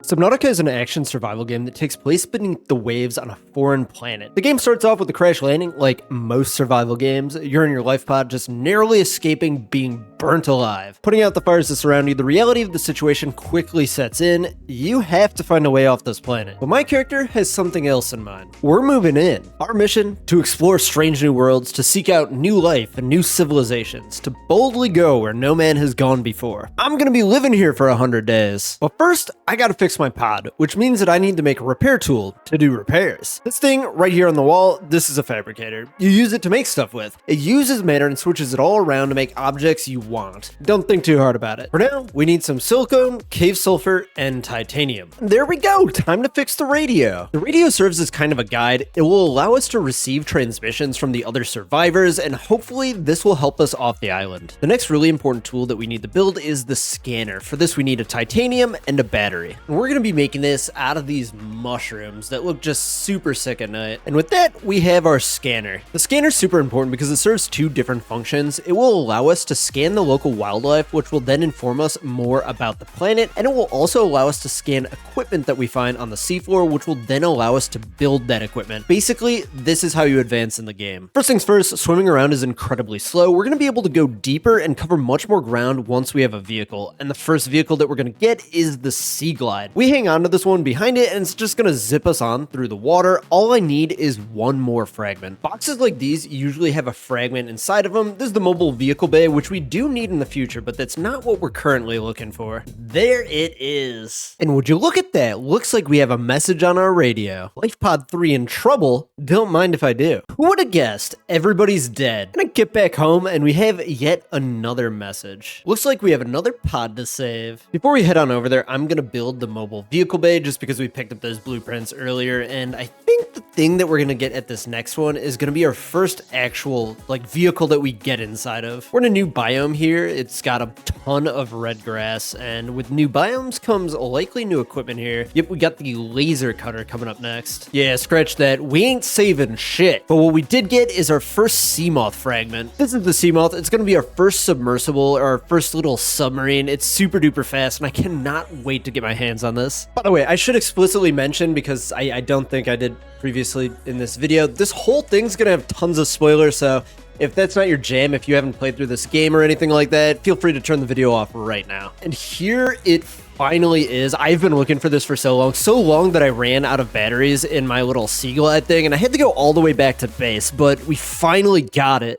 Subnautica is an action survival game that takes place beneath the waves on a foreign planet. The game starts off with a crash landing. Like most survival games, you're in your life pod just narrowly escaping being burnt alive. Putting out the fires that surround you, the reality of the situation quickly sets in. You have to find a way off this planet. But my character has something else in mind. We're moving in. Our mission? To explore strange new worlds, to seek out new life and new civilizations, to boldly go where no man has gone before. I'm gonna be living here for 100 days. But first, I gotta fix my pod, which means that I need to make a repair tool to do repairs. This thing right here on the wall, this is a fabricator. You use it to make stuff with. It uses matter and switches it all around to make objects you want. Don't think too hard about it. For now, we need some silicone, cave sulfur, and titanium. There we go, time to fix the radio. The radio serves as kind of a guide. It will allow us to receive transmissions from the other survivors, and hopefully this will help us off the island. The next really important tool that we need to build is the scanner. For this, we need a titanium and a battery. And we're gonna be making this out of these mushrooms that look just super sick at night. And with that, we have our scanner. The scanner is super important because it serves two different functions. It will allow us to scan the local wildlife, which will then inform us more about the planet, and it will also allow us to scan equipment that we find on the seafloor, which will then allow us to build that equipment. Basically, this is how you advance in the game. First things first, swimming around is incredibly slow. We're going to be able to go deeper and cover much more ground once we have a vehicle, and the first vehicle that we're going to get is the Sea Glide. We hang on to this one behind it, and it's just going to zip us on through the water. All I need is one more fragment. Boxes like these usually have a fragment inside of them. This is the mobile vehicle bay, which we do need in the future, but that's not what we're currently looking for. There it is. And would you look at that? Looks like we have a message on our radio. Life Pod 3 in trouble? Don't mind if I do. Who would have guessed? Everybody's dead. And I get back home and we have yet another message. Looks like we have another pod to save. Before we head on over there, I'm gonna build the mobile vehicle bay just because we picked up those blueprints earlier, and I think the thing that we're gonna get at this next one is gonna be our first actual vehicle that we get inside of. We're in a new biome here. It's got a ton of red grass, and with new biomes comes likely new equipment here. Yep, we got the laser cutter coming up next. Yeah, scratch that. We ain't saving shit. But what we did get is our first sea moth fragment. This is the sea moth. It's gonna be our first submersible, or our first little submarine. It's super duper fast, and I cannot wait to get my hands on this. By the way, I should explicitly mention, because I don't think I did previously in this video, this whole thing's gonna have tons of spoilers, so if that's not your jam, if you haven't played through this game or anything like that, feel free to turn the video off right now. And here it finally is. I've been looking for this for so long that I ran out of batteries in my little Sea Glide thing, and I had to go all the way back to base, but we finally got it.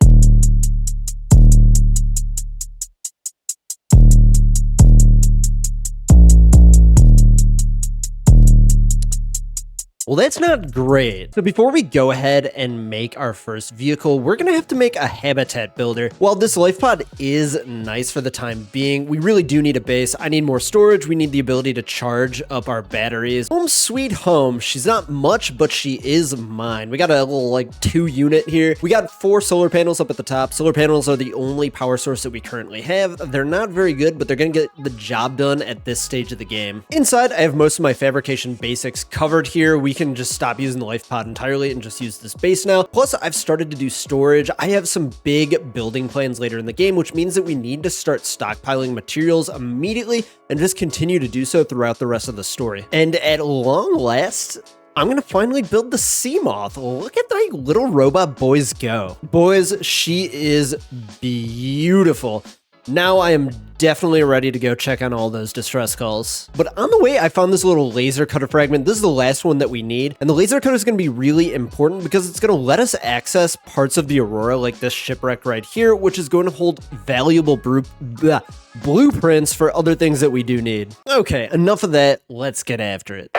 Well, that's not great. So before we go ahead and make our first vehicle, we're gonna have to make a habitat builder. While this life pod is nice for the time being, we really do need a base. I need more storage. We need the ability to charge up our batteries. Home sweet home. She's not much, but she is mine. We got a little 2-unit here. We got 4 solar panels up at the top. Solar panels are the only power source that we currently have. They're not very good, but they're gonna get the job done at this stage of the game. Inside, I have most of my fabrication basics covered here. We can just stop using the life pod entirely and just use this base now. Plus, I've started to do storage. I have some big building plans later in the game, which means that we need to start stockpiling materials immediately and just continue to do so throughout the rest of the story. And at long last, I'm gonna finally build the sea moth. Look at the little robot boys go. Boys, she is beautiful. Now I am definitely ready to go check on all those distress calls. But on the way, I found this little laser cutter fragment. This is the last one that we need. And the laser cutter is going to be really important because it's going to let us access parts of the Aurora, like this shipwreck right here, which is going to hold valuable blueprints for other things that we do need. Okay, enough of that. Let's get after it.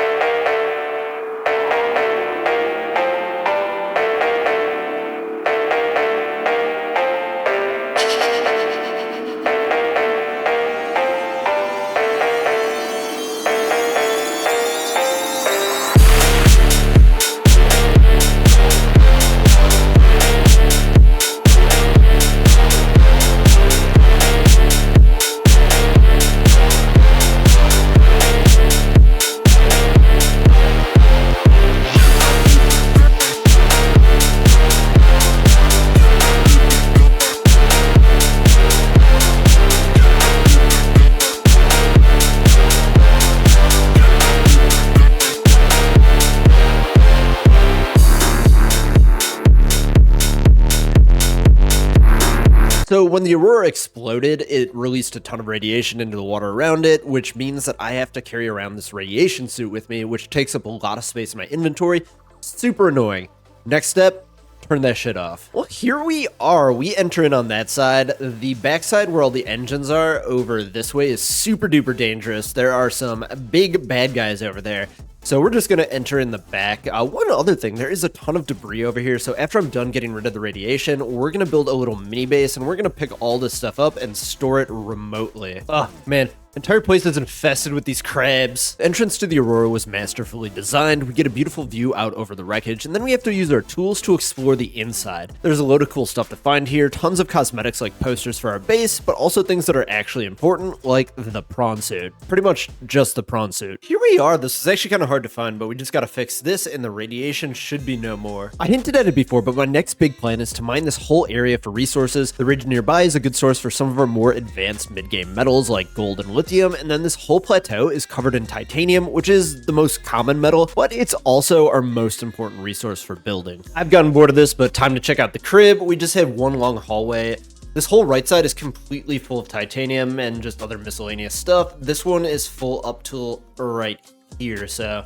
So when the Aurora exploded, it released a ton of radiation into the water around it, which means that I have to carry around this radiation suit with me, which takes up a lot of space in my inventory. Super annoying. Next step, turn that shit off. Well, here we are. We enter in on that side. The backside where all the engines are over this way is super duper dangerous. There are some big bad guys over there. So we're just going to enter in the back. One other thing, there is a ton of debris over here. So after I'm done getting rid of the radiation, we're going to build a little mini base and we're going to pick all this stuff up and store it remotely. Oh, man. Entire place is infested with these crabs. The entrance to the Aurora was masterfully designed. We get a beautiful view out over the wreckage, and then we have to use our tools to explore the inside. There's a load of cool stuff to find here, tons of cosmetics like posters for our base, but also things that are actually important, like the prawn suit. Pretty much just the prawn suit. Here we are. This is actually kind of hard to find, but we just gotta fix this, and the radiation should be no more. I hinted at it before, but my next big plan is to mine this whole area for resources. The ridge nearby is a good source for some of our more advanced mid-game metals like gold and lithium, and then this whole plateau is covered in titanium, which is the most common metal, but it's also our most important resource for building. I've gotten bored of this, but time to check out the crib. We just have one long hallway. This whole right side is completely full of titanium and just other miscellaneous stuff. This one is full up to right here, so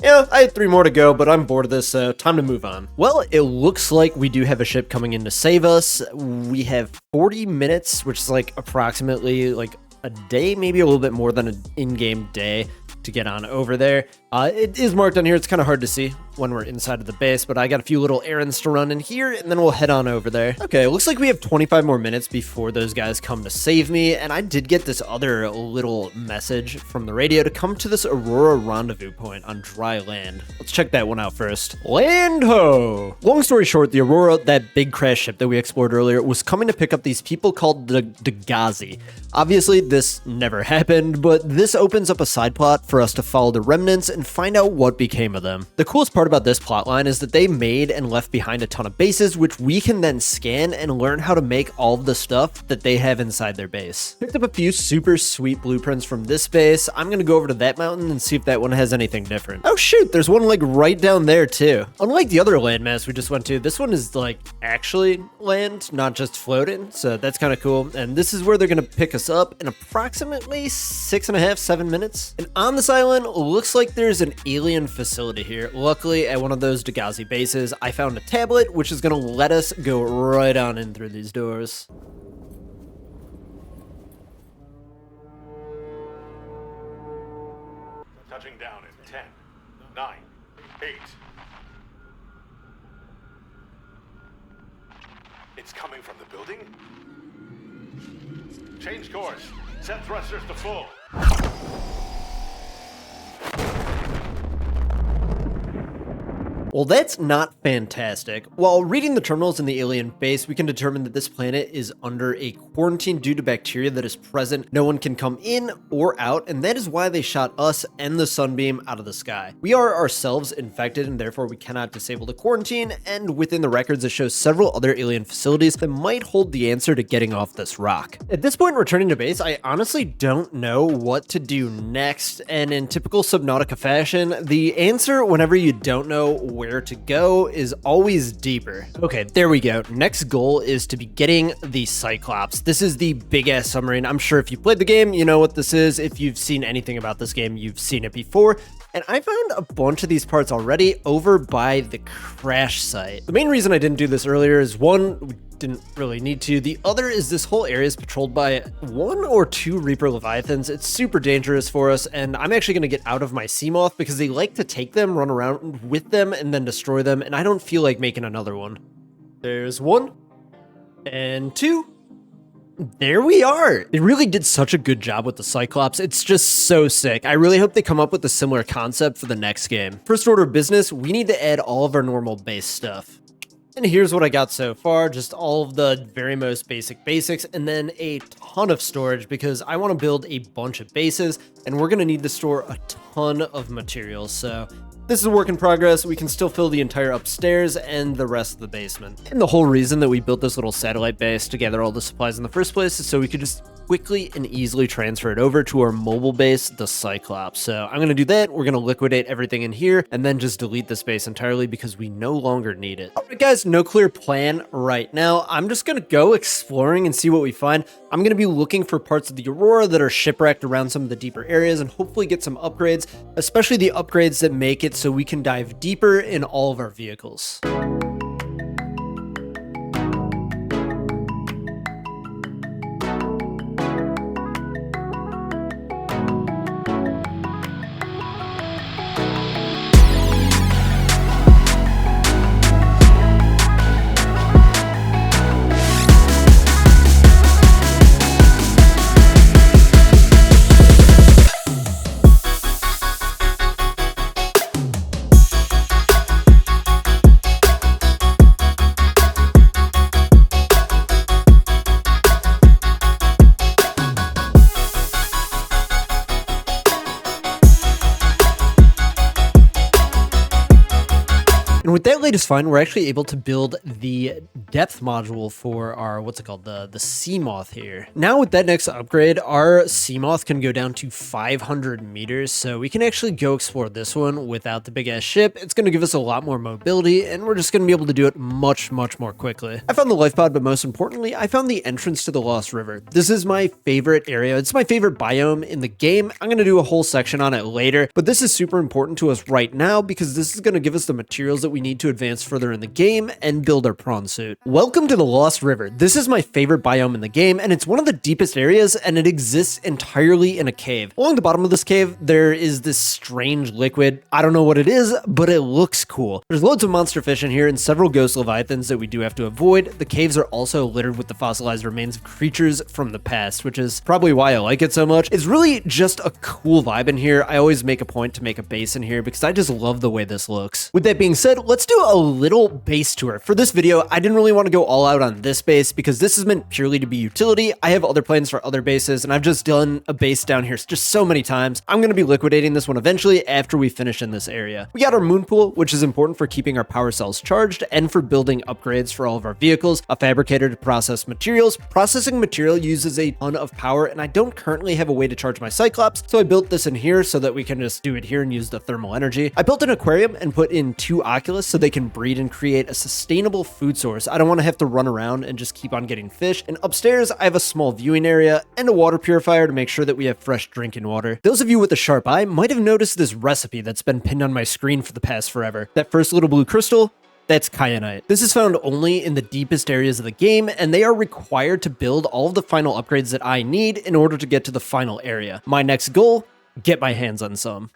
yeah, I had 3 more to go, but I'm bored of this, so time to move on. Well, it looks like we do have a ship coming in to save us. We have 40 minutes, which is like approximately like a day, maybe a little bit more than an in-game day to get on over there. It is marked on here. It's kind of hard to see when we're inside of the base, but I got a few little errands to run in here, and then we'll head on over there. Okay, it looks like we have 25 more minutes before those guys come to save me, and I did get this other little message from the radio to come to this Aurora rendezvous point on dry land. Let's check that one out first. Land ho! Long story short, the Aurora, that big crash ship that we explored earlier, was coming to pick up these people called the Gazi. Obviously, this never happened, but this opens up a side plot for us to follow the remnants and find out what became of them. The coolest part about this plotline is that they made and left behind a ton of bases, which we can then scan and learn how to make all of the stuff that they have inside their base. Picked up a few super sweet blueprints from this base. I'm gonna go over to that mountain and see if that one has anything different. Oh shoot, there's one like right down there too. Unlike the other landmass we just went to, this one is like actually land, not just floating, so that's kind of cool. And this is where they're gonna pick us up in approximately 6.5, 7 minutes. And on this island, looks like there's an alien facility here. Luckily, at one of those Dagazi bases, I found a tablet, which is gonna let us go right on in through these doors. Touching down in 10, 9, 8. It's coming from the building? Change course. Set thrusters to full. Well, that's not fantastic. While reading the terminals in the alien base, we can determine that this planet is under a quarantine due to bacteria that is present. No one can come in or out, and that is why they shot us and the sunbeam out of the sky. We are ourselves infected, and therefore we cannot disable the quarantine, and within the records it shows several other alien facilities that might hold the answer to getting off this rock. At this point, returning to base, I honestly don't know what to do next, and in typical Subnautica fashion, the answer whenever you don't know where to go is always deeper. Okay, there we go. Next goal is to be getting the Cyclops. This is the big ass submarine. I'm sure if you played the game, you know what this is. If you've seen anything about this game, you've seen it before. And I found a bunch of these parts already over by the crash site. The main reason I didn't do this earlier is one, we didn't really need to. The other is this whole area is patrolled by 1 or 2 Reaper Leviathans. It's super dangerous for us, and I'm actually going to get out of my Seamoth because they like to take them, run around with them, and then destroy them, and I don't feel like making another one. There's 1 and 2. There we are. They really did such a good job with the Cyclops. It's just so sick. I really hope they come up with a similar concept for the next game. First order of business, we need to add all of our normal base stuff. And here's what I got so far, just all of the very most basic basics, and then a ton of storage because I want to build a bunch of bases, and we're going to need to store a ton of materials, so this is a work in progress. We can still fill the entire upstairs and the rest of the basement. And the whole reason that we built this little satellite base to gather all the supplies in the first place is so we could just quickly and easily transfer it over to our mobile base, the Cyclops. So I'm going to do that. We're going to liquidate everything in here and then just delete this base entirely because we no longer need it. All right, guys, no clear plan right now. I'm just going to go exploring and see what we find. I'm going to be looking for parts of the Aurora that are shipwrecked around some of the deeper areas and hopefully get some upgrades, especially the upgrades that make it so we can dive deeper in all of our vehicles. And with that latest find, we're actually able to build the depth module for our, what's it called, the Seamoth here. Now with that next upgrade, our Seamoth can go down to 500 meters, so we can actually go explore this one without the big ass ship. It's going to give us a lot more mobility, and we're just going to be able to do it much more quickly. I found the life pod, but most importantly, I found the entrance to the Lost River. This is my favorite area. It's my favorite biome in the game. I'm going to do a whole section on it later, but this is super important to us right now because this is going to give us the materials that we need to advance further in the game and build our prawn suit. Welcome to the Lost River. This is my favorite biome in the game, and it's one of the deepest areas, and it exists entirely in a cave. Along the bottom of this cave, there is this strange liquid. I don't know what it is, but it looks cool. There's loads of monster fish in here and several ghost leviathans that we do have to avoid. The caves are also littered with the fossilized remains of creatures from the past, which is probably why I like it so much. It's really just a cool vibe in here. I always make a point to make a base in here because I just love the way this looks. With that being said, let's do a little base tour. For this video, I didn't really want to go all out on this base because this is meant purely to be utility. I have other plans for other bases, and I've just done a base down here just so many times. I'm going to be liquidating this one eventually after we finish in this area. We got our moon pool, which is important for keeping our power cells charged and for building upgrades for all of our vehicles, a fabricator to process materials. Processing material uses a ton of power, and I don't currently have a way to charge my Cyclops, so I built this in here so that we can just do it here and use the thermal energy. I built an aquarium and put in 2 Oculus so they can breed and create a sustainable food source. I don't want to have to run around and just keep on getting fish. And upstairs, I have a small viewing area and a water purifier to make sure that we have fresh drinking water. Those of you with a sharp eye might have noticed this recipe that's been pinned on my screen for the past forever. That first little blue crystal, that's kyanite. This is found only in the deepest areas of the game, and they are required to build all of the final upgrades that I need in order to get to the final area. My next goal, get my hands on some.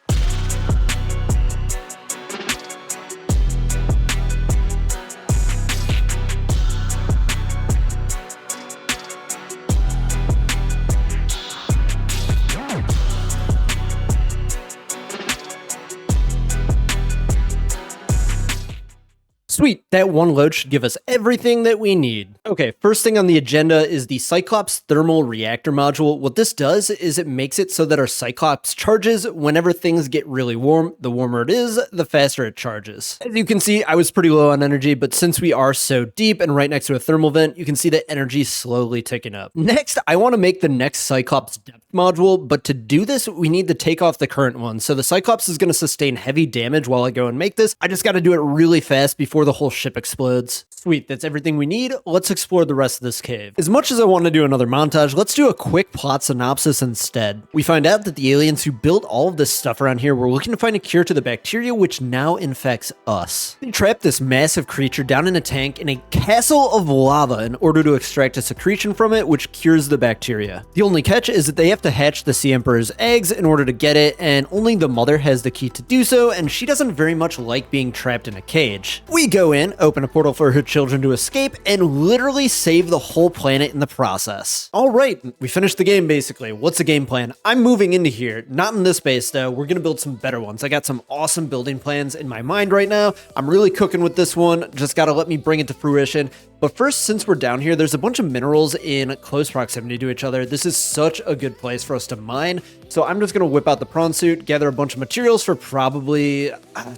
Sweet, that one load should give us everything that we need. Okay, first thing on the agenda is the Cyclops thermal reactor module. What this does is it makes it so that our Cyclops charges whenever things get really warm. The warmer it is, the faster it charges. As you can see, I was pretty low on energy, but since we are so deep and right next to a thermal vent, you can see that energy slowly ticking up. Next, I want to make the next Cyclops depth module, but to do this, we need to take off the current one. So the Cyclops is going to sustain heavy damage while I go and make this. I just got to do it really fast before the whole ship explodes. Sweet, that's everything we need. Let's explore the rest of this cave. As much as I want to do another montage, let's do a quick plot synopsis instead. We find out that the aliens who built all of this stuff around here were looking to find a cure to the bacteria which now infects us. They trapped this massive creature down in a tank in a castle of lava in order to extract a secretion from it which cures the bacteria. The only catch is that they have to hatch the Sea Emperor's eggs in order to get it, and only the mother has the key to do so, and she doesn't very much like being trapped in a cage. We go in, open a portal for her children to escape, and literally save the whole planet in the process. Alright, we finished the game basically. What's the game plan? I'm moving into here, not in this base though. We're gonna build some better ones. I got some awesome building plans in my mind right now. I'm really cooking with this one, just gotta let me bring it to fruition. But first, since we're down here, there's a bunch of minerals in close proximity to each other. This is such a good place for us to mine So I'm just gonna whip out the prawn suit, gather a bunch of materials for probably,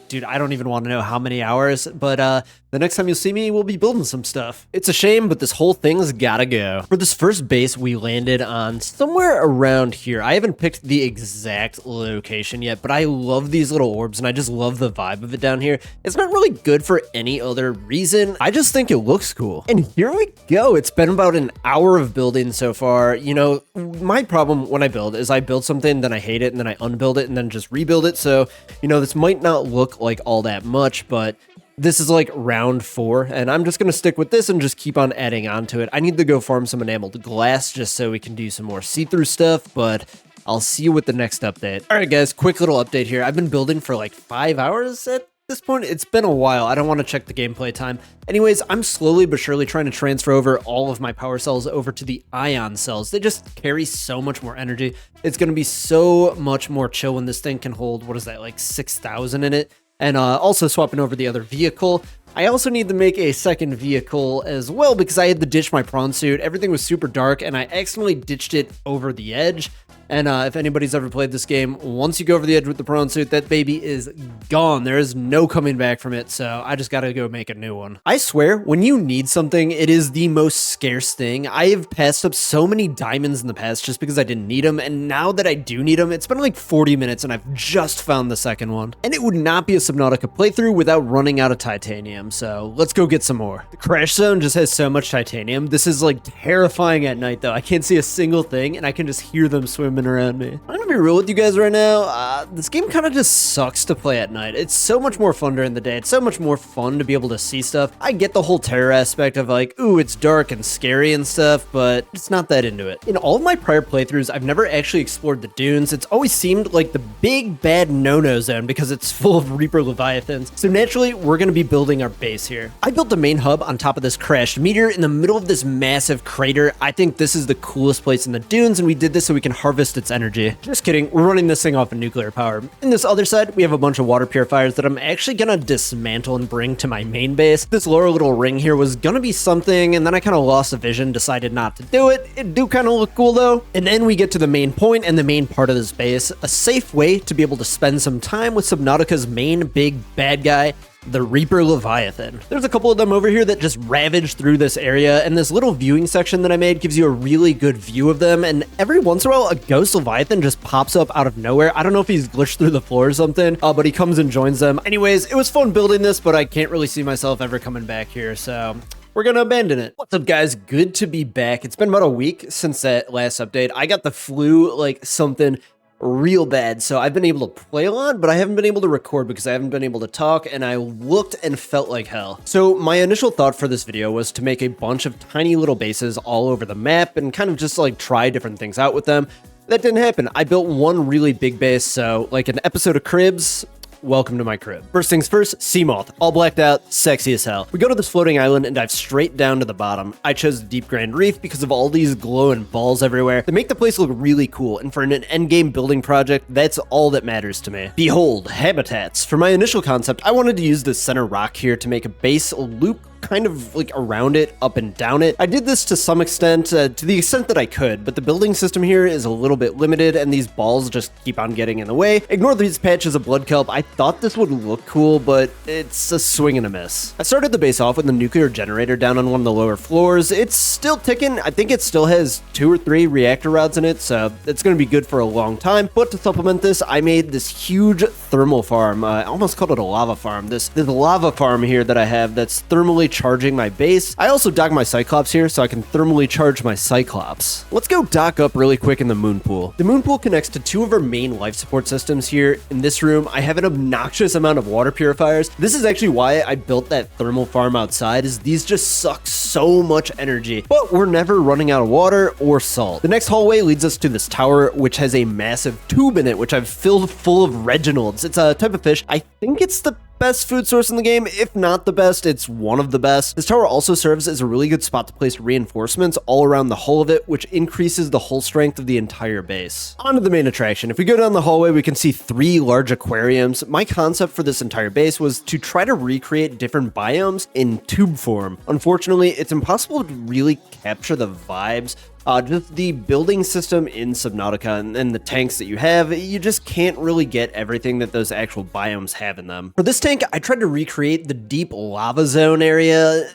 dude, I don't even want to know how many hours, but the next time you'll see me, we'll be building some stuff. It's a shame, but this whole thing's gotta go. For this first base, we landed on somewhere around here. I haven't picked the exact location yet, but I love these little orbs, and I just love the vibe of it down here. It's not really good for any other reason. I just think it looks cool. And here we go. It's been about an hour of building so far. You know, my problem when I build is I build something, then I hate it, and then I unbuild it, and then just rebuild it. So, you know, this might not look like all that much, but this is like round 4, and I'm just going to stick with this and just keep on adding on to it. I need to go farm some enameled glass just so we can do some more see-through stuff, but I'll see you with the next update. All right, guys, quick little update here. I've been building for like 5 hours at this point. It's been a while. I don't want to check the gameplay time. Anyways, I'm slowly but surely trying to transfer over all of my power cells over to the ion cells. They just carry so much more energy. It's going to be so much more chill when this thing can hold, what is that, like 6,000 in it? And also swapping over the other vehicle. I also need to make a second vehicle as well because I had to ditch my prawn suit. Everything was super dark and I accidentally ditched it over the edge. And if anybody's ever played this game, once you go over the edge with the prawn suit, that baby is gone. There is no coming back from it, so I just gotta go make a new one. I swear, when you need something, it is the most scarce thing. I have passed up so many diamonds in the past just because I didn't need them, and now that I do need them, it's been like 40 minutes and I've just found the second one. And it would not be a Subnautica playthrough without running out of titanium, so let's go get some more. The crash zone just has so much titanium. This is like terrifying at night though. I can't see a single thing and I can just hear them swimming around me. I'm gonna be real with you guys right now. This game kind of just sucks to play at night. It's so much more fun during the day. It's so much more fun to be able to see stuff. I get the whole terror aspect of like, ooh, it's dark and scary and stuff, but it's not that into it. In all of my prior playthroughs, I've never actually explored the dunes. It's always seemed like the big bad no-no zone because it's full of Reaper Leviathans. So naturally, we're gonna be building our base here. I built the main hub on top of this crashed meteor in the middle of this massive crater. I think this is the coolest place in the dunes, and we did this so we can harvest its energy. Just kidding, we're running this thing off of nuclear power. In this other side, we have a bunch of water purifiers that I'm actually gonna dismantle and bring to my main base. This lower little ring here was gonna be something, and then I kind of lost the vision, decided not to do it. It do kind of look cool though. And then we get to the main point and the main part of this base, a safe way to be able to spend some time with Subnautica's main big bad guy, the Reaper Leviathan. There's a couple of them over here that just ravage through this area, and this little viewing section that I made gives you a really good view of them, and every once in a while a ghost Leviathan just pops up out of nowhere. I don't know if he's glitched through the floor or something, but he comes and joins them. Anyways, it was fun building this, but I can't really see myself ever coming back here, so we're gonna abandon it. What's up, guys? Good to be back. It's been about a week since that last update. I got the flu, like something real bad, so I've been able to play a lot, but I haven't been able to record because I haven't been able to talk, and I looked and felt like hell. So my initial thought for this video was to make a bunch of tiny little bases all over the map and kind of just like try different things out with them. That didn't happen. I built one really big base, so like an episode of Cribs. Welcome to my crib. First things first, Seamoth, all blacked out, sexy as hell. We go to this floating island and dive straight down to the bottom. I chose the Deep Grand Reef because of all these glowing balls everywhere. They make the place look really cool, and for an endgame building project, that's all that matters to me. Behold, habitats. For my initial concept, I wanted to use this center rock here to make a base loop kind of like around it, up and down it. I did this to some extent, to the extent that I could, but the building system here is a little bit limited and these balls just keep on getting in the way. Ignore these patches of blood kelp. I thought this would look cool, but it's a swing and a miss. I started the base off with a nuclear generator down on one of the lower floors. It's still ticking. I think it still has 2 or 3 reactor rods in it, so it's going to be good for a long time. But to supplement this, I made this huge thermal farm. I almost called it a lava farm. This lava farm here that I have that's thermally charging my base. I also dock my Cyclops here so I can thermally charge my Cyclops. Let's go dock up really quick in the moon pool. The moon pool connects to 2 of our main life support systems here. In this room, I have an obnoxious amount of water purifiers. This is actually why I built that thermal farm outside, is these just suck so much energy, but we're never running out of water or salt. The next hallway leads us to this tower, which has a massive tube in it, which I've filled full of Reginalds. It's a type of fish. I think it's the best food source in the game. If not the best, it's one of the best. This tower also serves as a really good spot to place reinforcements all around the hull of it, which increases the hull strength of the entire base. On to the main attraction. If we go down the hallway, we can see 3 large aquariums. My concept for this entire base was to try to recreate different biomes in tube form. Unfortunately, it's impossible to really capture the vibes Just the building system in Subnautica and the tanks that you have, you just can't really get everything that those actual biomes have in them. For this tank, I tried to recreate the deep lava zone area.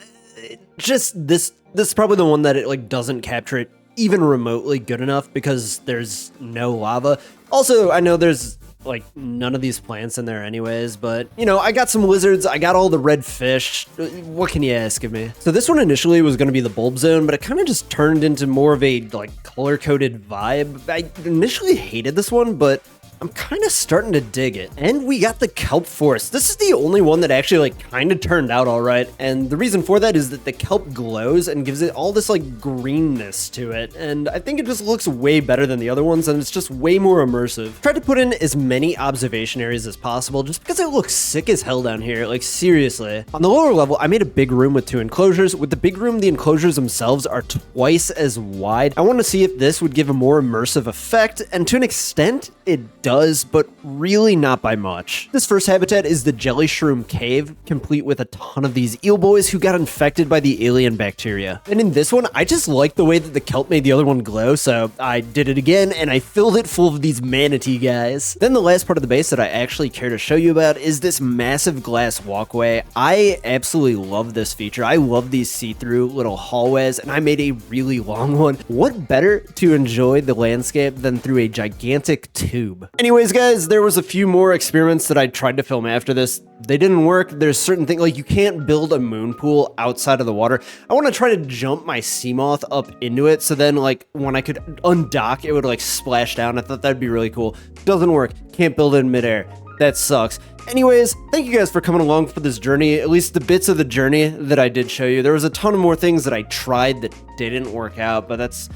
Just this is probably the one that it like doesn't capture it even remotely good enough because there's no lava. Also, I know there's like none of these plants in there anyways, but you know, I got some lizards, I got all the red fish. What can you ask of me? So this one initially was going to be the bulb zone, but it kind of just turned into more of a like color-coded vibe. I initially hated this one, but I'm kind of starting to dig it. And we got the kelp forest. This is the only one that actually like kind of turned out all right. And the reason for that is that the kelp glows and gives it all this like greenness to it. And I think it just looks way better than the other ones, and it's just way more immersive. Tried to put in as many observation areas as possible just because it looks sick as hell down here. Like seriously. On the lower level, I made a big room with 2 enclosures. With the big room, the enclosures themselves are twice as wide. I want to see if this would give a more immersive effect, and to an extent, it does, but really not by much. This first habitat is the jelly shroom cave, complete with a ton of these eel boys who got infected by the alien bacteria. And in this one, I just like the way that the kelp made the other one glow, so I did it again and I filled it full of these manatee guys. Then the last part of the base that I actually care to show you about is this massive glass walkway. I absolutely love this feature. I love these see-through little hallways, and I made a really long one. What better to enjoy the landscape than through a gigantic tube? Anyways, guys, there was a few more experiments that I tried to film after this. They didn't work. There's certain things, like you can't build a moon pool outside of the water. I want to try to jump my sea moth up into it, so then like when I could undock, it would like splash down. I thought that'd be really cool. Doesn't work. Can't build it in midair. That sucks. Anyways, thank you guys for coming along for this journey, at least the bits of the journey that I did show you. There was a ton of more things that I tried that didn't work out, but that's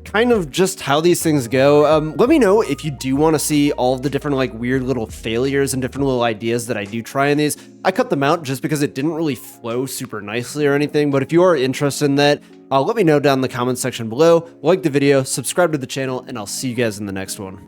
kind of just how these things go. Let me know if you do want to see all of the different like weird little failures and different little ideas that I do try in these. I cut them out just because it didn't really flow super nicely or anything, but if you are interested in that, let me know down in the comments section below. Like the video, subscribe to the channel, and I'll see you guys in the next one.